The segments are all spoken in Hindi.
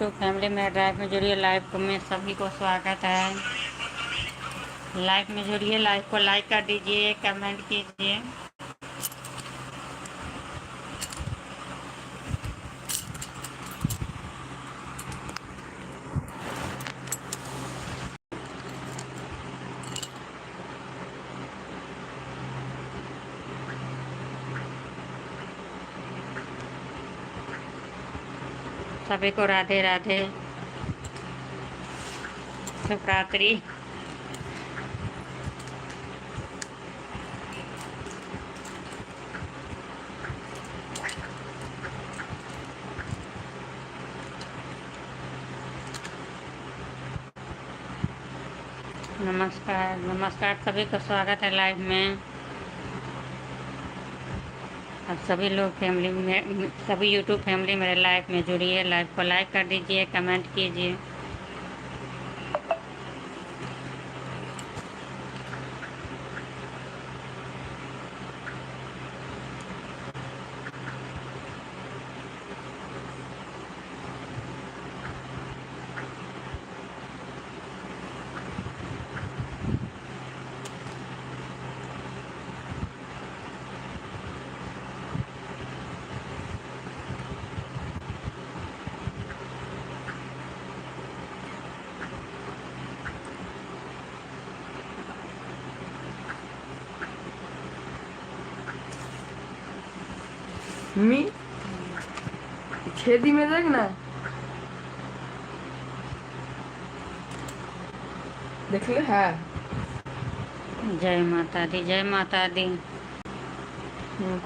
तो फैमिली में ड्राइव में जुड़िए। लाइव में सभी को स्वागत है। लाइव में जुड़िए, लाइव को लाइक कर दीजिए, कमेंट कीजिए। सभी को राधे राधे, शुभ रात्रि। नमस्कार नमस्कार, सभी का स्वागत है लाइव में। अब सभी लोग फैमिली में, सभी यूट्यूब फैमिली मेरे लाइव में जुड़िए। लाइव को लाइक कर दीजिए, कमेंट कीजिए। मी खेती में देख ना, देख ले है। जय माता दी, जय माता दी।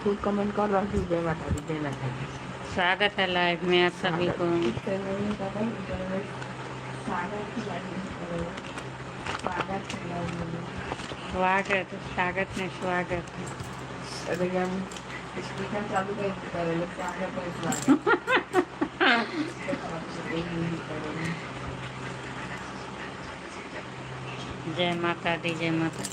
खुद कमेंट कर रहा हूँ, जय माता दी, जय माता दी। स्वागत है लाइव में आप सभी को। स्वागत, स्वागत नहीं स्वागत। स्पीकर चालू कर जय माता दी, जय माता दी।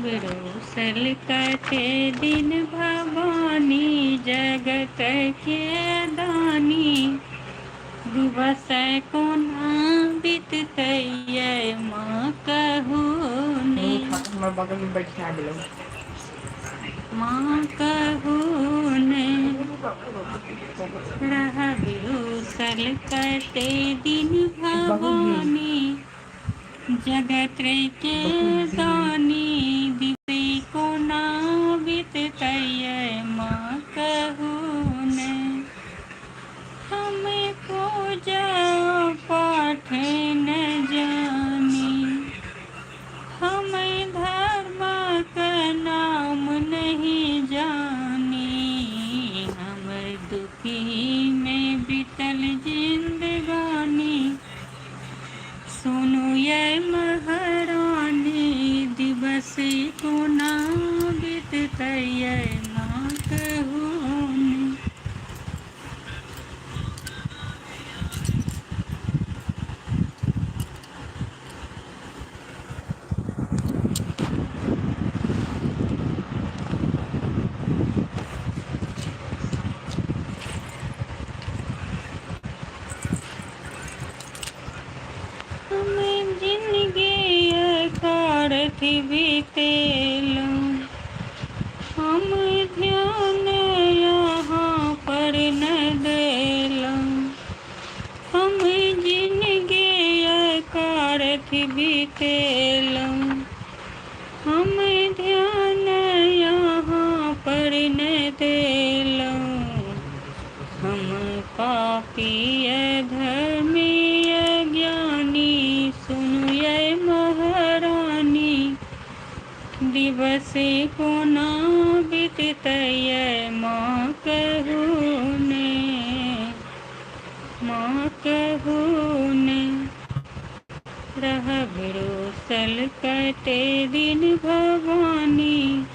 बिरोसल कटे दिन भवानी, जगत के दानी। दिवस कोना बीतते माँ कहूनी, बगल में बैठा दिलो। माँ कहूने रह बिरोसल कटे दिन भवानी, जगत के दानी। दिवस कोना बीतते माँ कहूने, हमें पूजा पाठ न जानी, हमें धर्म का नाम नहीं जानी। हमर दुखी में बीतल जिंदगानी, सुनो ये महारानी। दिवस कोना बीतते माँ कहूनी। हमें जिंदगी करती बीतेलूं, हम ध्यान यहाँ पर न देलूं। हम जिंदगी करती बीतेलूं, हम ध्यान यहाँ पर न देलूं। हम पापी धर्मी ज्ञानी, सुनो ये महारानी। दिवस कोना बीतते माँ कहूने, माँ कहूने रह बिरोसल कटे दिन भवानी,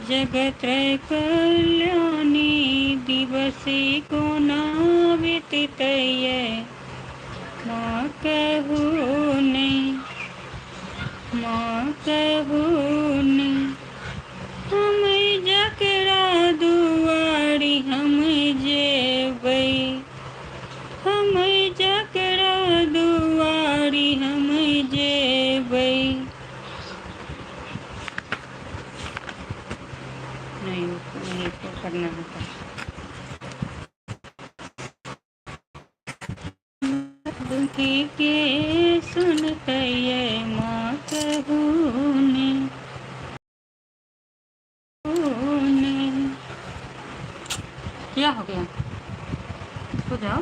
जगत कल्याणी। दिवस कोना बीतते माँ कहूने, माँ कहूने। हमें नहीं नहीं तो करना होता। दुखी के सुनते ये माँ कहूने क्या हो गया, सो जाओ।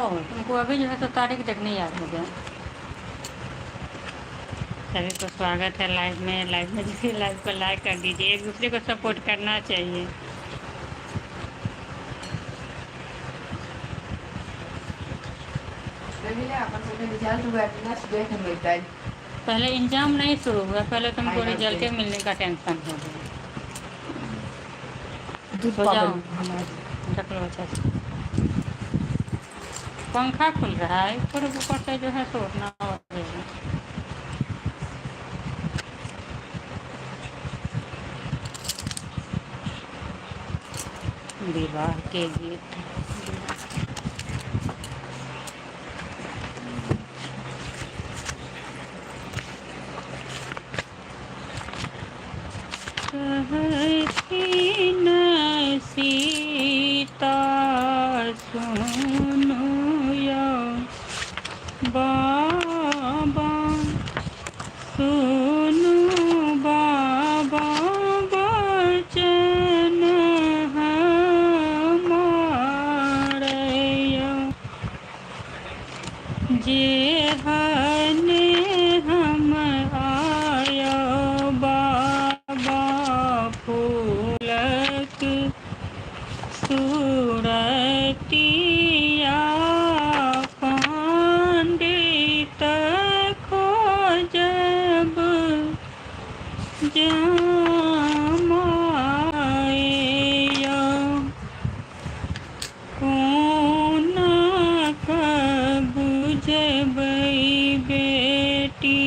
ओह तुमको अभी जो है तो तारीख देखने याद हो गया। सभी को स्वागत है लाइव में। लाइव में जैसे लाइव को लाइक कर दीजिए, एक दूसरे को सपोर्ट करना चाहिए। पहले एग्जाम नहीं शुरू हुआ, पहले तुमको रिजल्ट मिलने का टेंशन हो गया। सो जाओ, रख लो अच्छा से। पंखा खुल रहा है ऊपर ऊपर से जो है सोना हो गया। विवाह के गीत कहती न सीता सुनो या बाबा, सुनो बाबा बचन हमारे, जे हने हम आया बाबा फूलक सूरतिया, पंडित खोजब जमाया, कौन बुझबै बेटी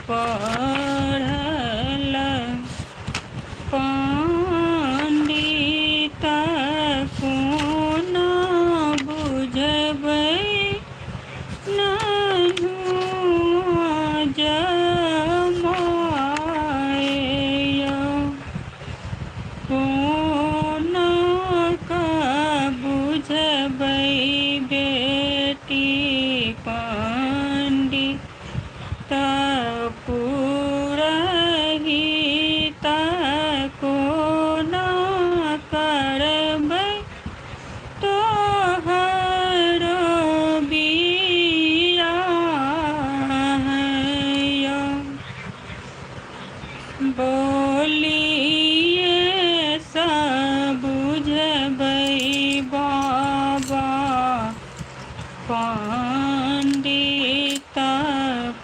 पढ़ल पंडित, कौन बुझबै ननुआ जमाया, कौन बुझबै बेटी पंडित पुरहित, कौन करबै तोहर बियाह, बोलिए सब बुझबै बाबा पंडित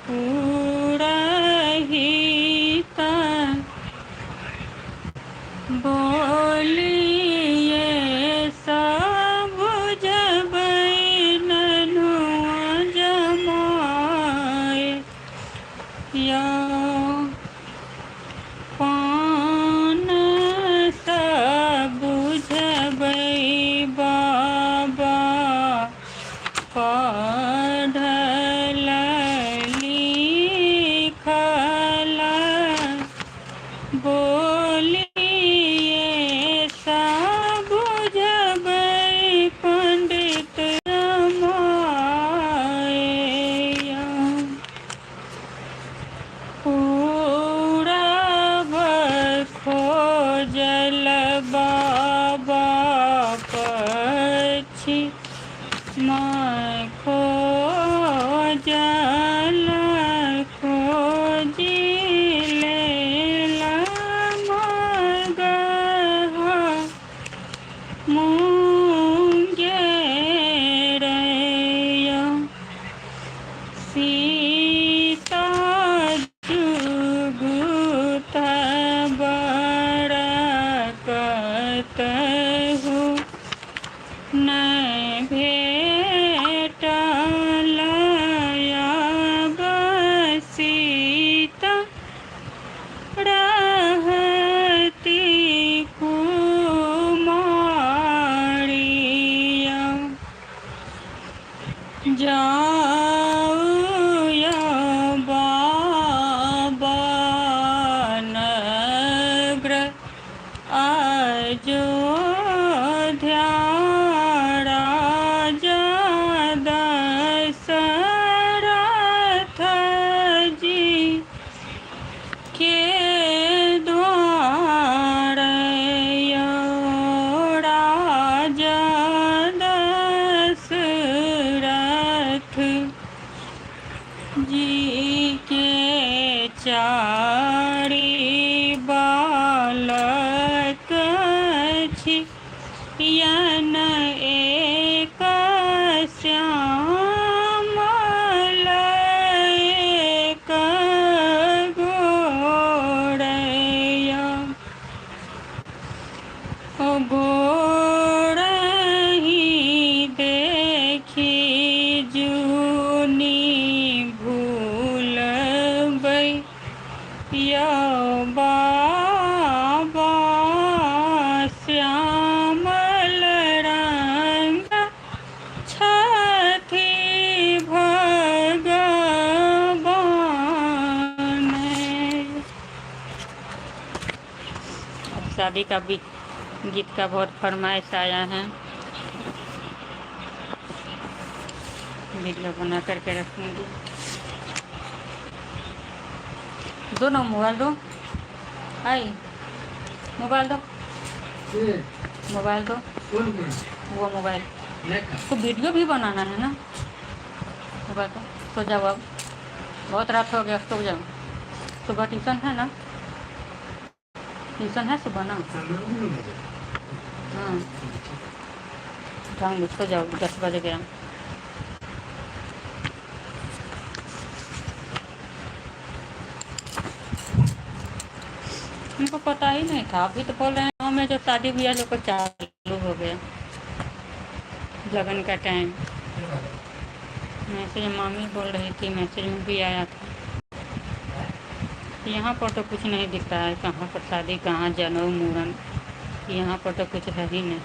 पुरहित, बोलिए सब बुझबै ननुआ जमाए, या पान सब बुझबै बाबा पढ़ल लिखल, बोलिए सब बुझबै पंडित रमाया, पूरब खोजल बाबा पश्चिम खोजल, खोजी लेला मगह मुंगेरया, सीता जुगुत बरकत हूँ न भेटल, अब सीता रहती कुमारिया, जाऊ जी के चारि बालक छी, यन एक श्यामल एक गोरैया। ओ गोरहि देखी जुनी भूलबै, यौ बाबा श्यामल रंग छथि भगवान। अब शादी का गीत का बहुत फरमाइश आया है, वीडियो बना करके रखूंगी। दो ना मोबाइल दो, आई मोबाइल दो, मोबाइल दो, वो मोबाइल तो वीडियो भी बनाना है ना। मोबाइल दो, सो जाओ अब, बहुत रात हो गया, सो जाओ। सुबह ट्यूशन है ना, ट्यूशन है सुबह ना। हाँ उठाऊंगी, सो जाओ, 10 बज गया। उनको पता ही नहीं था, अभी तो बोल रहे हैं गाँव में जो शादी ब्याह जो कुछ चालू हो गया, लगन का टाइम। मैसेज मामी बोल रही थी, मैसेज में भी आया था। यहाँ पर तो कुछ नहीं दिख रहा है, कहाँ पर शादी, कहाँ जनेऊ मुंडन, यहाँ पर तो कुछ है ही नहीं।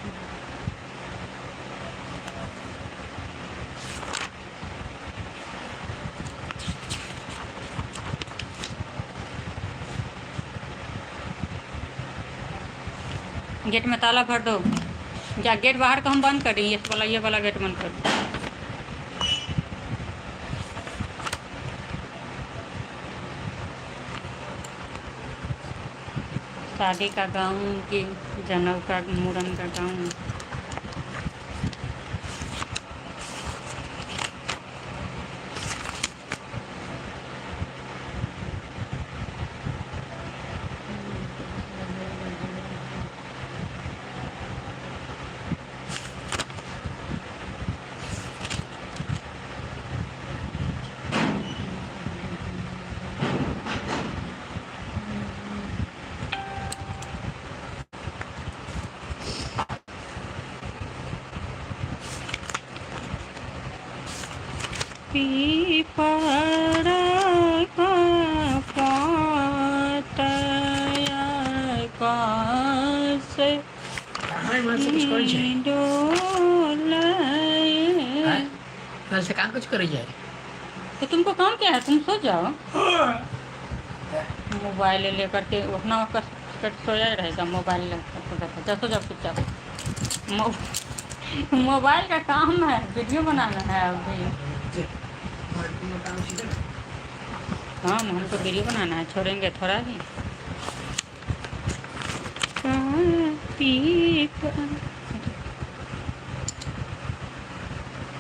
गेट में ताला भर दो, जा गेट बाहर का हम बंद कर दें, ये वाला गेट बंद कर दो। शादी का गाँव कि जनेऊ का मुंडन का गाँव। पीपर का पातया कास कल से कहाँ कुछ करी जाए, तो तुमको काम क्या है, तुम सो जाओ। मोबाइल लेकर के अपना सोया रहेगा, मोबाइल लेकर सो जाओ चुपचाप। मोबाइल का काम है, वीडियो बनाना है अभी। हाँ हमको वीडियो बनाना है, छोड़ेंगे थोड़ा ही।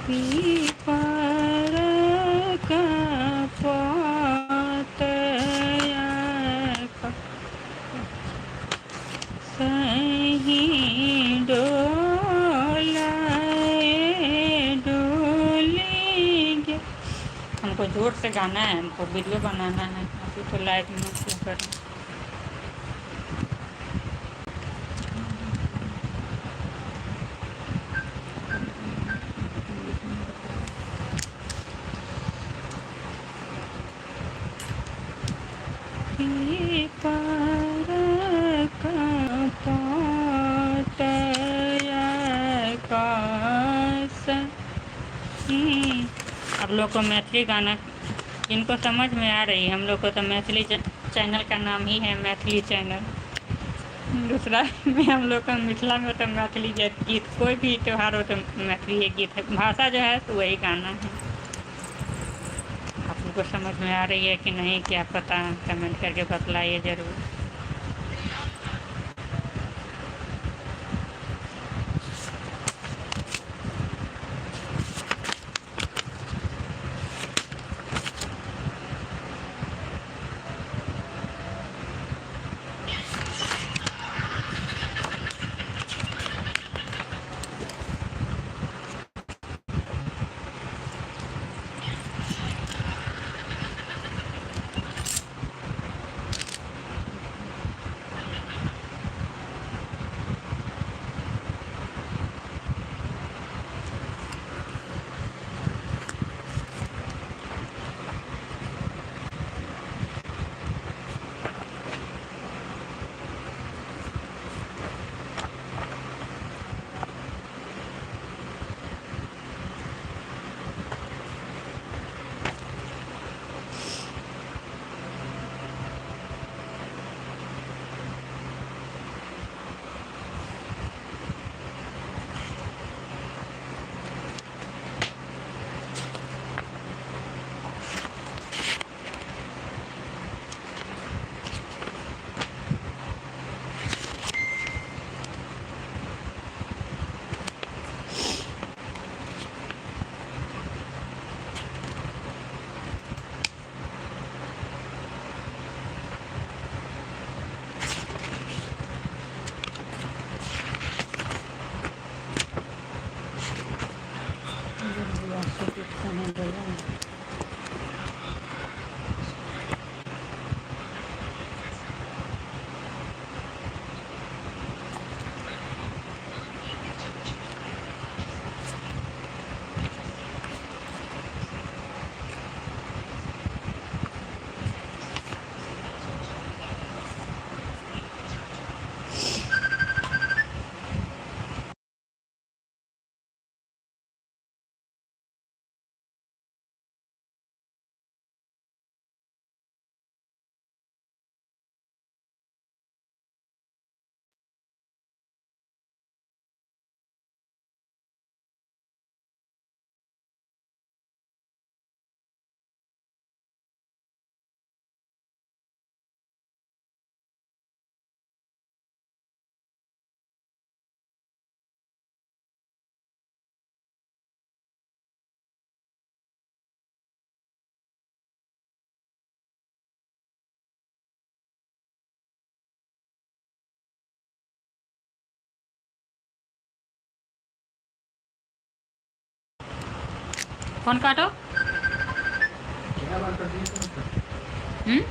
पीपर का पातया सही डोलेंगे। हमको जोर से गाना है, हमको वीडियो बनाना है, अभी तो लाइव में क्या करें। पीपर का पातया कास। अब लोग को मैथिली गाना जिनको समझ में आ रही है, हम लोग को तो मैथिली चैनल का नाम ही है मैथिली चैनल। दूसरा में हम लोग का मिथिला में तो मैथिली गीत, कोई भी त्यौहार हो तो मैथिली गीत है, भाषा जो है तो वही गाना है। आप लोग को समझ में आ रही है कि नहीं, क्या पता, कमेंट करके बतलाइए ज़रूर। फोन काटो। हम्म।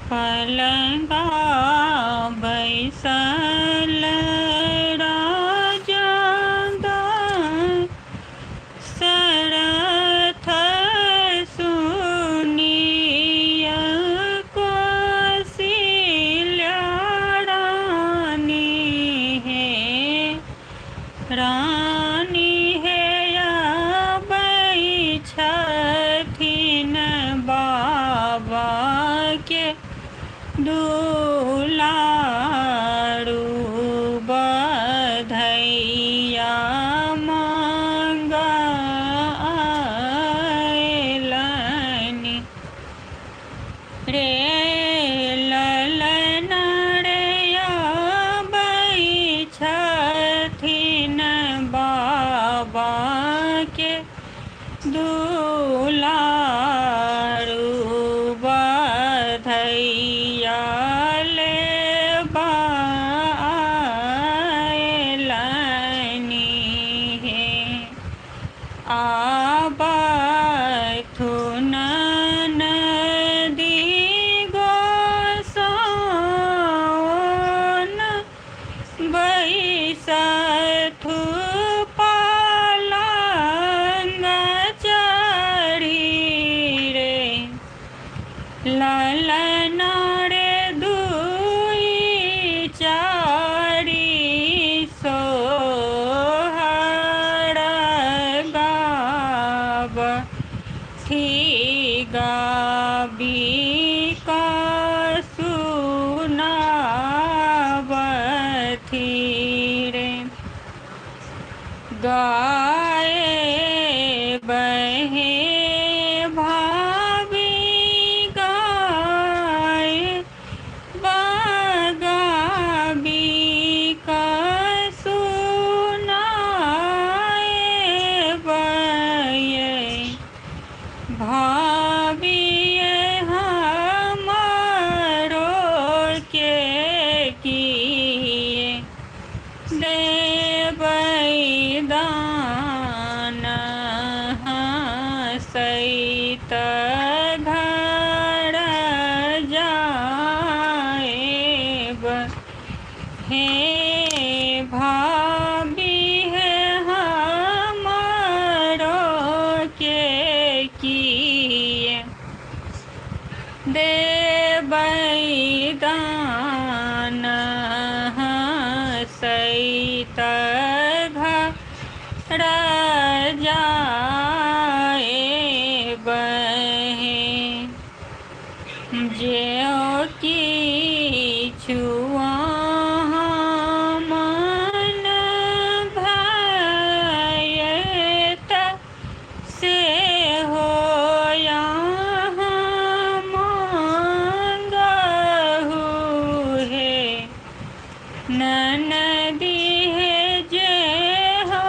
पलंगा बैसल राजा सरथ सुनिय कौशल्या रानी है या बैठथिन बाबा के दुलारू बधैया मंगलनि रे ललन रे बैठथिन बाबा के दुलारू बधैया आबथुन नदी गोसाउन बैसथु पलंग चढ़ी रे ललन रे दुई चारि सोहर गाबी का सुनावथी रे गाए बहे भाभी गाए बगाबी का सुनाए बये भाभी हमारो के किए देबै दान सहित घर जाएब हे भाभी है हमारो के किए देबै दान सहित घर जाएब हे ज्यों किछु मन भयत से हो ननदी है जे हो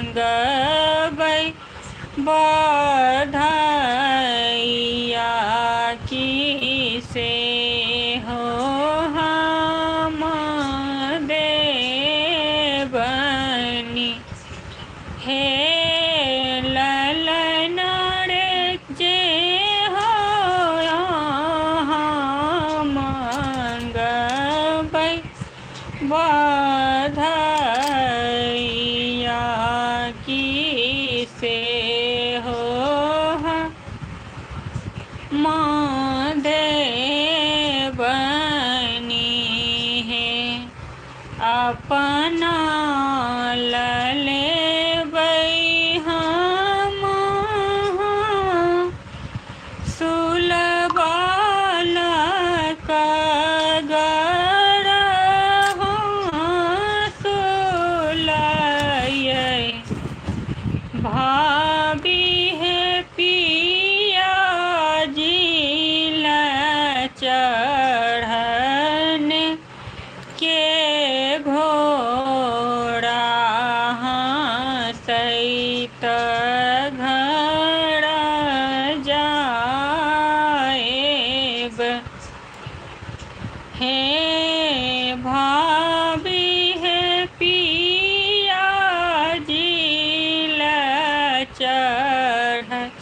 मांगबै बधाई से हो हम देवनी हे ललन रे जे हो मंगबै बधाइया की से हो माँ देवनी है अपना लले हम सुलबाल कगर सुलय भाभी है पिया जिला चढ़न के घोड़ा सहित घर जाएब हे भाभी है पिया जिला चढ़ने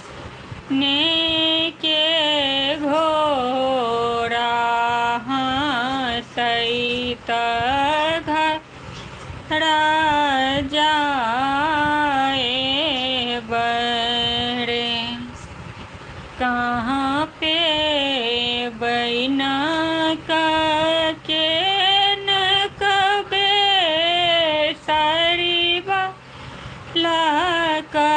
के घोड़ा सहित घर जाए बड़े कहाँ पे बैना के न कबे सारी बाला का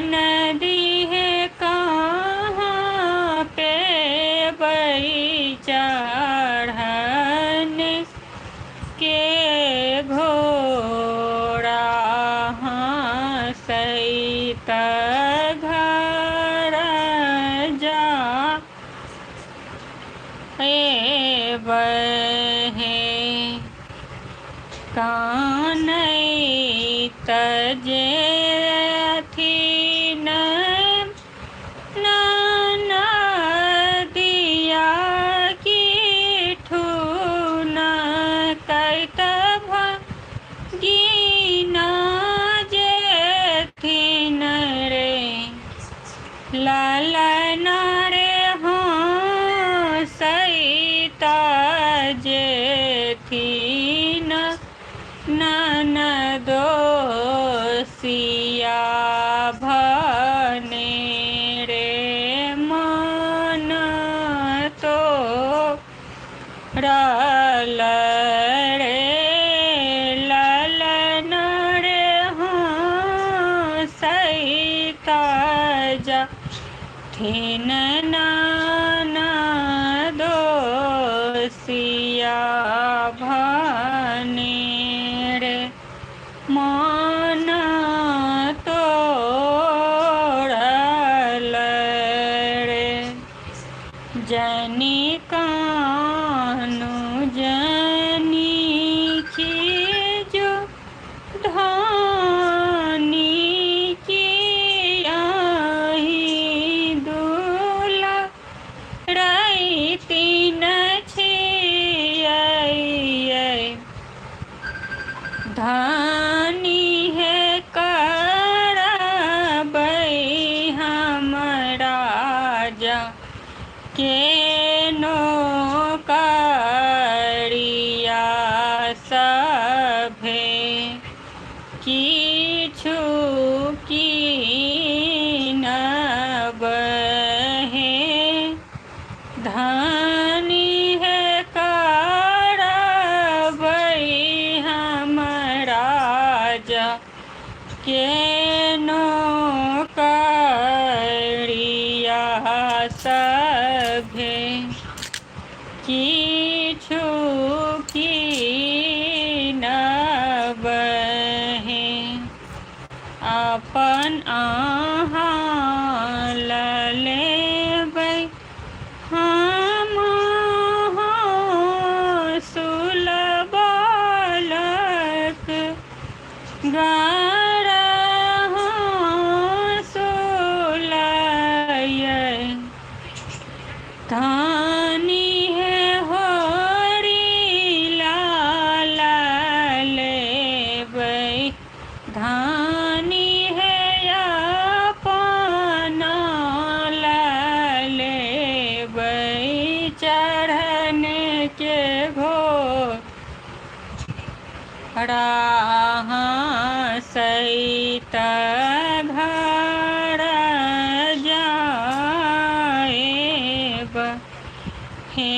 नदी है कहाँ पे बई चढ़न के घोड़ा सहित घर जा बहे कानई तजे दिया की ठून कैतभ गीना जेथिन रे लालन रे हाँ सहित जेथिन ननदो सिया भने रे मन तो रल रे ललन रे हाँ सहित थिन ननदो सिया भने रे मन तोड़ल रे जनी कानु जनी की जो धानी की आई दूला रई तीन धानी है करबै हम राजा के नौकरिया सभे किछु कीनब हे धानी है के नौकरिया सभे किछु कीनब हे अपन अहाँ लेबै हम सुलबालक गा सुलय धानी है होरी लाला लेबै धानी है अपना लेबै चढ़ने के घोड़ा सहित घर जाएब हे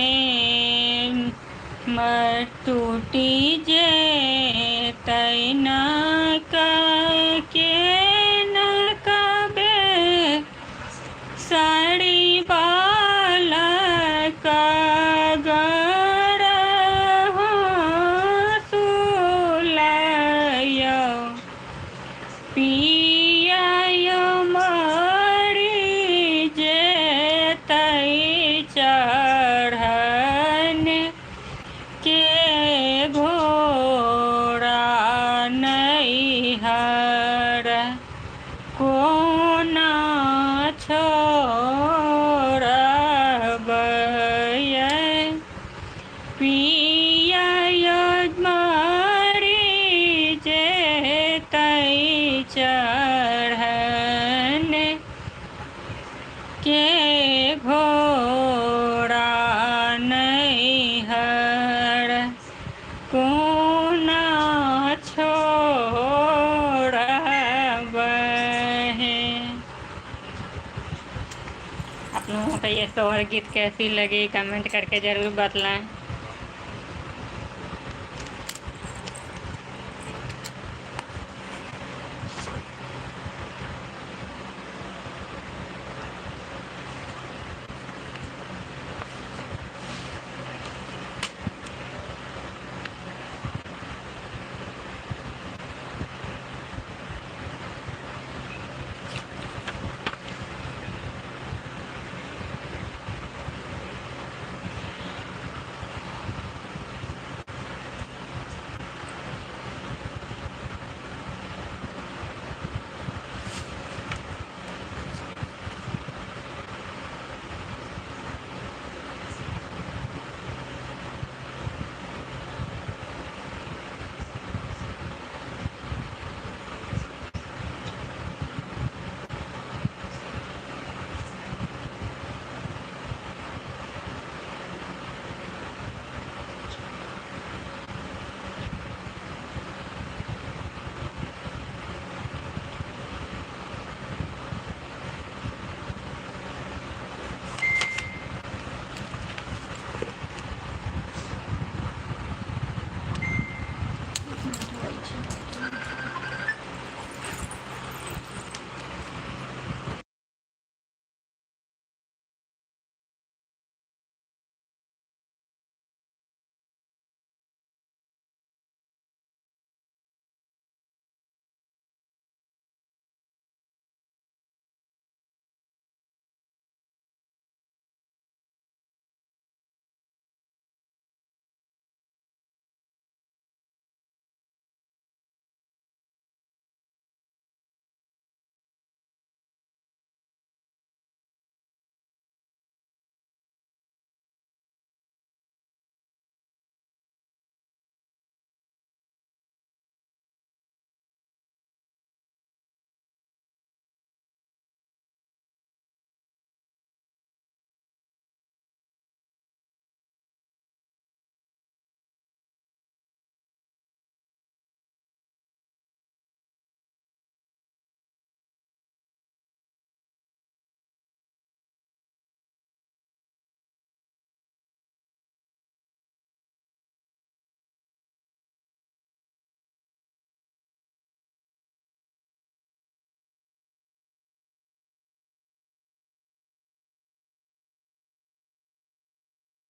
टूटी जे तैना के न कबे साड़ी बालक सुलय पियाय मरी जे तै चढ़ने के घोड़ा नैहर कोना छोड़बै पियाय मरी जे तै चढ़ने के घोड़ा नैहर कोना छोड़बै। आप लोगों को ये सोहर गीत कैसी लगी कमेंट करके ज़रूर बतलाएं।